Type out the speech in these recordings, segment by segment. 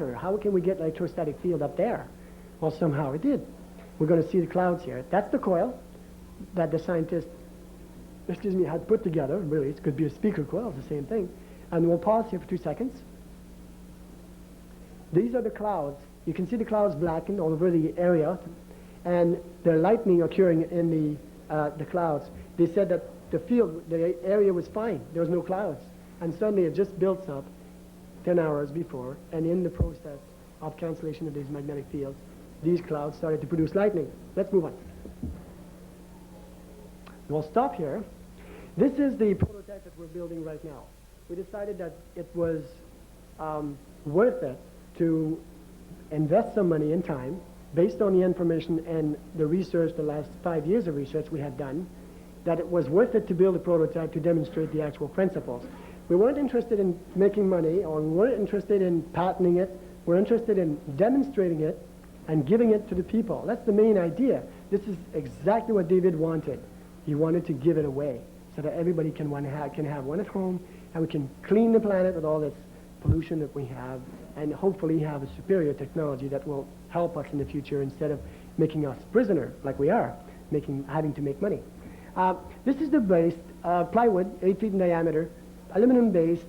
water. How can we get electrostatic field up there? Well, somehow it did. We're going to see the clouds here. That's the coil that the scientist, had put together. Really, it could be a speaker coil, it's the same thing. And we'll pause here for 2 seconds. These are the clouds. You can see the clouds blackened all over the area, and the lightning occurring in the clouds. They said that the area was fine. There was no clouds. And suddenly it just built up 10 hours before, and in the process of cancellation of these magnetic fields, these clouds started to produce lightning. Let's move on. We'll stop here. This is the prototype that we're building right now. We decided that it was worth it to invest some money and time based on the information and the research, the last 5 years of research we had done, that it was worth it to build a prototype to demonstrate the actual principles. We weren't interested in making money, or we weren't interested in patenting it. We're interested in demonstrating it and giving it to the people. That's the main idea. This is exactly what David wanted. He wanted to give it away so that everybody can have one at home, and we can clean the planet with all this pollution that we have, and hopefully have a superior technology that will help us in the future instead of making us prisoner like we are, having to make money. This is the base, plywood, 8 feet in diameter, aluminum-based,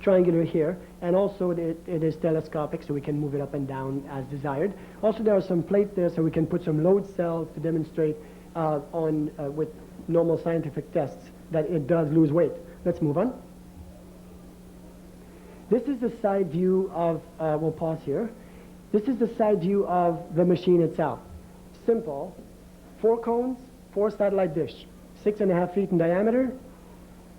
triangular here, and also it is telescopic, so we can move it up and down as desired. Also, there are some plates there, so we can put some load cells to demonstrate with normal scientific tests that it does lose weight. Let's move on. This is the side view of, we'll pause here. This is the side view of the machine itself. Simple, 4 cones, 4 satellite dish, 6.5 feet in diameter.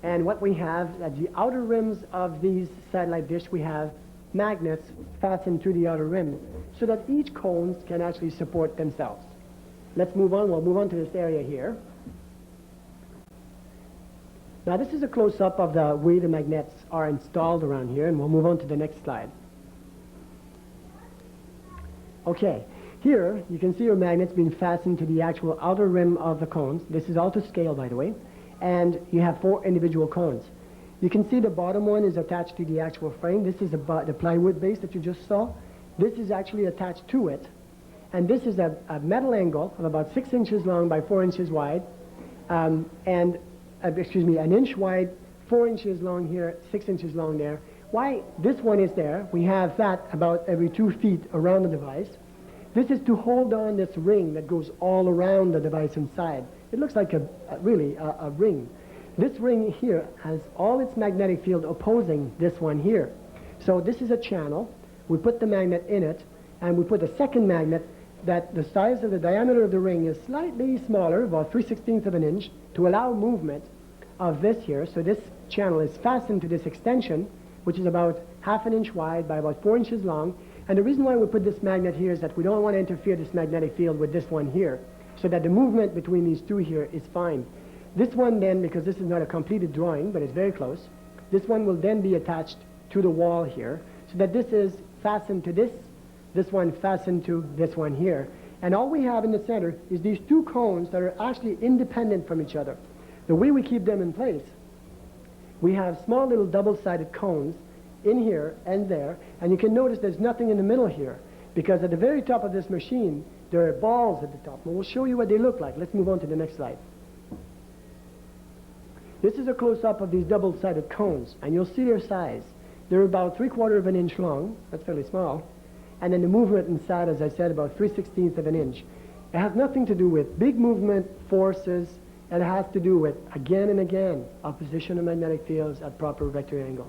And what we have at the outer rims of these satellite dish, we have magnets fastened to the outer rims so that each cones can actually support themselves. Let's move on. We'll move on to this area here. Now this is a close-up of the way the magnets are installed around here, and we'll move on to the next slide. Okay, here you can see your magnets being fastened to the actual outer rim of the cones. This is all to scale, by the way, and you have 4 individual cones. You can see the bottom one is attached to the actual frame. This is the plywood base that you just saw. This is actually attached to it, and this is a metal angle of about 6 inches long by 4 inches wide, an inch wide, 4 inches long here, 6 inches long there. Why this one is there, we have that about every 2 feet around the device. This is to hold on this ring that goes all around the device inside. It looks like really a ring. This ring here has all its magnetic field opposing this one here. So this is a channel. We put the magnet in it, and we put a second magnet that the size of the diameter of the ring is slightly smaller, about 3/16 of an inch, to allow movement of this here. So this channel is fastened to this extension, which is about 1/2 inch wide by about 4 inches long. And the reason why we put this magnet here is that we don't want to interfere this magnetic field with this one here, so that the movement between these two here is fine. This one then, because this is not a completed drawing, but it's very close, this one will then be attached to the wall here, so that this is fastened to this one fastened to this one here. And all we have in the center is these 2 cones that are actually independent from each other. The way we keep them in place, we have small little double-sided cones in here and there, and you can notice there's nothing in the middle here, because at the very top of this machine, there are balls at the top. And we'll show you what they look like. Let's move on to the next slide. This is a close-up of these double-sided cones, and you'll see their size. They're about 3/4 of an inch long. That's fairly small. And then the movement inside, as I said, about 3/16 of an inch. It has nothing to do with big movement forces. It has to do with, again and again, opposition of magnetic fields at proper vector angles.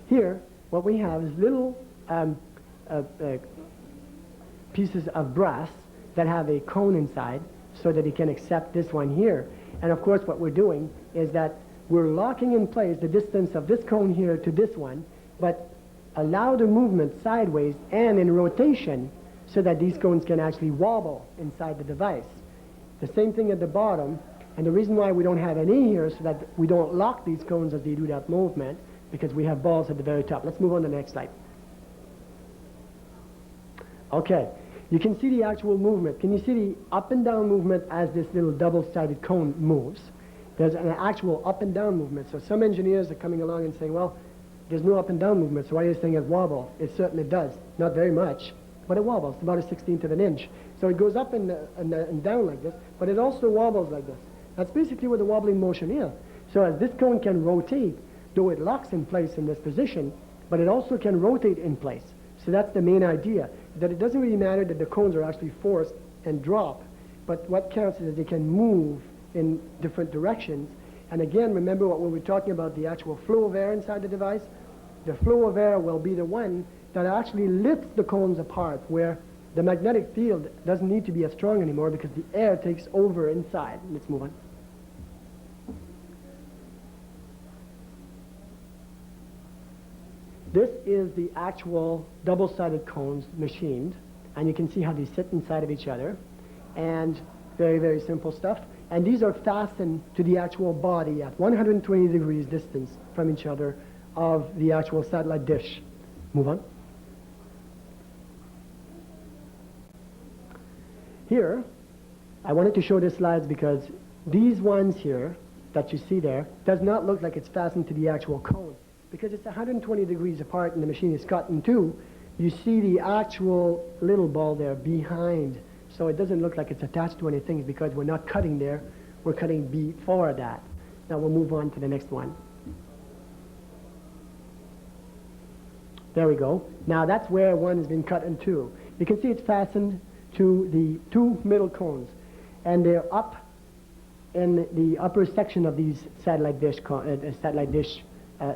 Here, what we have is little pieces of brass that have a cone inside so that it can accept this one here. And of course, what we're doing is that we're locking in place the distance of this cone here to this one, but allow the movement sideways and in rotation so that these cones can actually wobble inside the device. The same thing at the bottom, and the reason why we don't have any here is so that we don't lock these cones as they do that movement, because we have balls at the very top. Let's move on to the next slide. Okay, you can see the actual movement. Can you see the up and down movement as this little double-sided cone moves? There's an actual up and down movement. So some engineers are coming along and saying, well, There's no up and down movement, so why are you saying it wobbles? It certainly does. Not very much, but it wobbles, about a 16th of an inch. So it goes up and down like this, but it also wobbles like this. That's basically what the wobbling motion is. So as this cone can rotate, though it locks in place in this position, but it also can rotate in place. So that's the main idea, that it doesn't really matter that the cones are actually forced and drop, but what counts is that they can move in different directions. And again, remember what we were talking about, the actual flow of air inside the device? The flow of air will be the one that actually lifts the cones apart, where the magnetic field doesn't need to be as strong anymore because the air takes over inside. Let's move on. This is the actual double-sided cones machined, and you can see how they sit inside of each other, and very, very simple stuff. And these are fastened to the actual body at 120 degrees distance from each other of the actual satellite dish. Move on. Here, I wanted to show the slides because these ones here that you see there does not look like it's fastened to the actual cone. Because it's 120 degrees apart and the machine is cut in two, you see the actual little ball there behind. So it doesn't look like it's attached to anything because we're not cutting there, we're cutting before that. Now we'll move on to the next one. There we go. Now that's where one has been cut in two. You can see it's fastened to the two middle cones, and they're up in the upper section of these satellite dish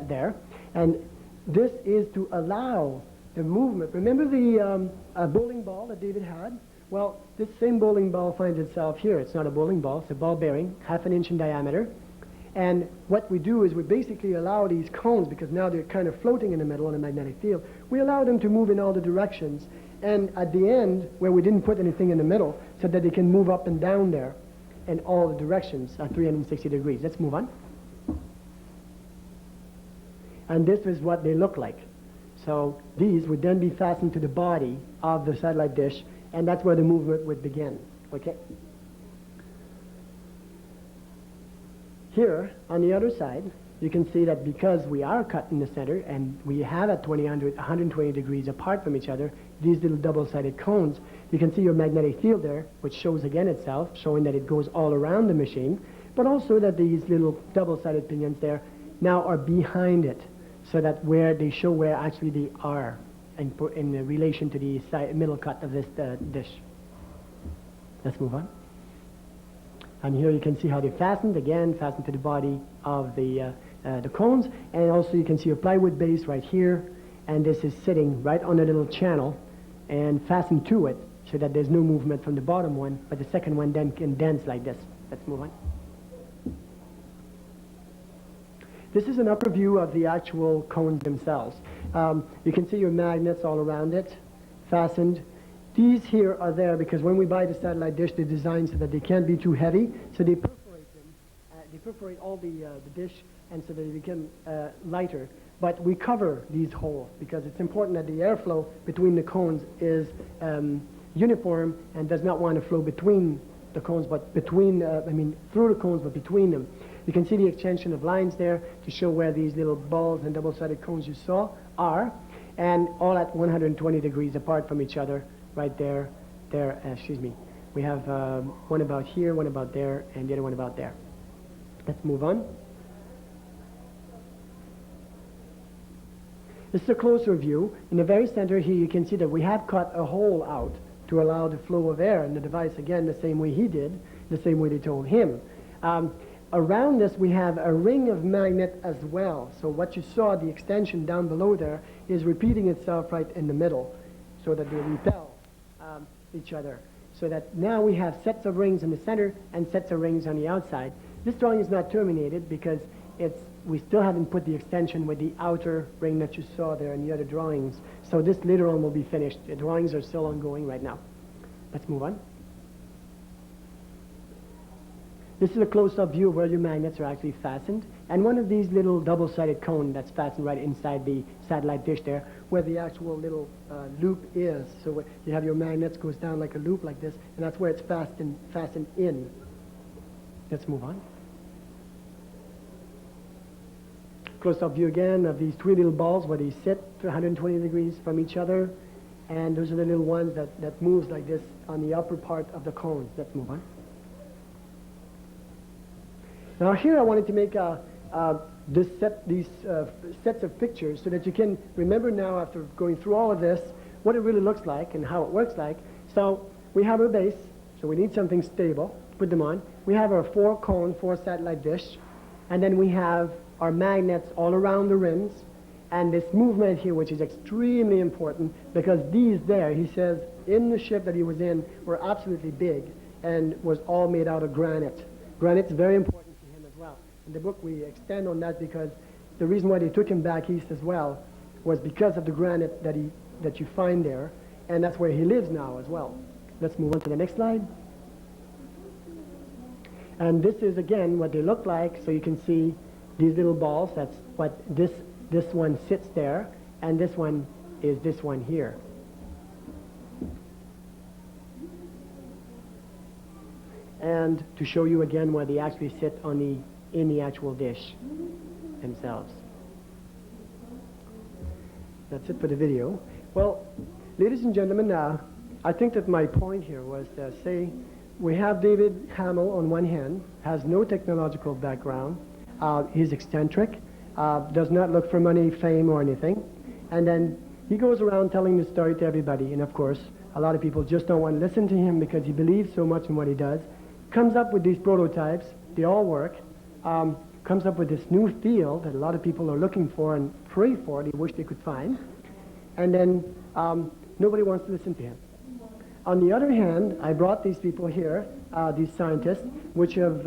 there. And this is to allow the movement. Remember the bowling ball that David had? Well, this same bowling ball finds itself here. It's not a bowling ball, it's a ball bearing, 1/2 inch in diameter. And what we do is we basically allow these cones, because now they're kind of floating in the middle in a magnetic field, we allow them to move in all the directions. And at the end, where we didn't put anything in the middle, so that they can move up and down there in all the directions at 360 degrees. Let's move on. And this is what they look like. So these would then be fastened to the body of the satellite dish, and that's where the movement would begin. Okay? Here, on the other side, you can see that because we are cut in the center and we have at 120 degrees apart from each other, these little double-sided cones, you can see your magnetic field there, which shows again itself, showing that it goes all around the machine, but also that these little double-sided pinions there now are behind it, so that where they show where actually they are in relation to the middle cut of this dish. Let's move on. And here you can see how they're fastened, again, fastened to the body of the cones, and also you can see your plywood base right here, and this is sitting right on a little channel and fastened to it, so that there's no movement from the bottom one, but the second one then indents like this. Let's move on. This is an upper view of the actual cones themselves. You can see your magnets all around it, fastened. These here are there because when we buy the satellite dish, they're designed so that they can't be too heavy, so they perforate them. They perforate all the dish, and so that they become lighter. But we cover these holes because it's important that the airflow between the cones is uniform and does not want to flow between the cones, but between, through the cones, but between them. You can see the extension of lines there to show where these little balls and double-sided cones you saw are, and all at 120 degrees apart from each other, right there, We have one about here, one about there, and the other one about there. Let's move on. This is a closer view. In the very center here, you can see that we have cut a hole out to allow the flow of air in the device, again, the same way he did, the same way they told him. Around this, we have a ring of magnet as well. So what you saw, the extension down below there, is repeating itself right in the middle, so that they repel each other. So that now we have sets of rings in the center and sets of rings on the outside. This drawing is not terminated because we still haven't put the extension with the outer ring that you saw there in the other drawings. So this later on will be finished. The drawings are still ongoing right now. Let's move on. This is a close-up view of where your magnets are actually fastened. And one of these little double-sided cone that's fastened right inside the satellite dish there, where the actual little loop is. So you have your magnets goes down like a loop like this, and that's where it's fastened in. Let's move on. close-up view again of these three little balls where they sit 120 degrees from each other. And those are the little ones that moves like this on the upper part of the cones. Let's move on. Now here I wanted to make these sets of pictures so that you can remember now, after going through all of this, what it really looks like and how it works like. So we have our base, so we need something stable to put them on. We have our 4-cone, 4-satellite dish, and then we have our magnets all around the rims, and this movement here, which is extremely important, because these there, he says, in the ship that he was in, were absolutely big and was all made out of granite. Granite's very important to him as well. In the book, we extend on that because the reason why they took him back east as well was because of the granite that you find there, and that's where he lives now as well. Let's move on to the next slide. And this is, again, what they look like, so you can see these little balls. That's what this one sits there, and this one is this one here. And to show you again where they actually sit in the actual dish themselves. That's it for the video. Well, ladies and gentlemen, I think that my point here was to say we have David Hamill on one hand, has no technological background, he's eccentric, does not look for money, fame, or anything, and then he goes around telling the story to everybody, and of course, a lot of people just don't want to listen to him because he believes so much in what he does, comes up with these prototypes, they all work, comes up with this new field that a lot of people are looking for and pray for, they wish they could find, and then nobody wants to listen to him. On the other hand, I brought these people here, these scientists, which have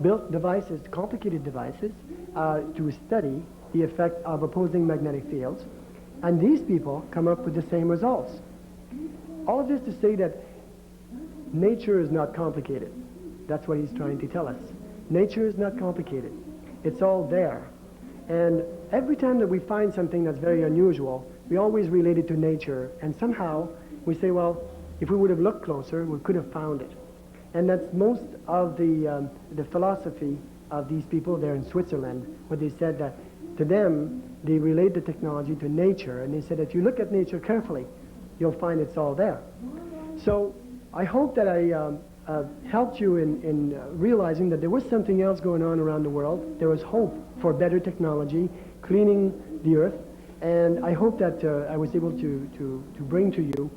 built devices, complicated devices, to study the effect of opposing magnetic fields, and these people come up with the same results. All of this to say that nature is not complicated. That's what he's trying to tell us. Nature is not complicated. It's all there. And every time that we find something that's very unusual, we always relate it to nature, and somehow we say, well, if we would have looked closer, we could have found it. And that's most of the philosophy of these people there in Switzerland, where they said that to them, they relate the technology to nature, and they said if you look at nature carefully, you'll find it's all there. So I hope that I helped you in realizing that there was something else going on around the world. There was hope for better technology, cleaning the earth, and I hope that I was able to bring to you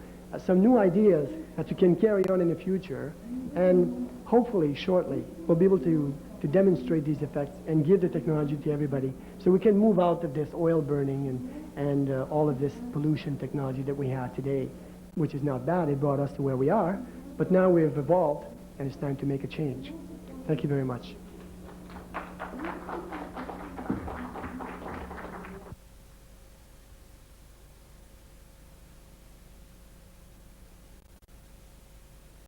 some new ideas that you can carry on in the future, and hopefully shortly we'll be able to demonstrate these effects and give the technology to everybody so we can move out of this oil burning and all of this pollution technology that we have today, which is not bad. It brought us to where we are, but now we have evolved and it's time to make a change. Thank you very much.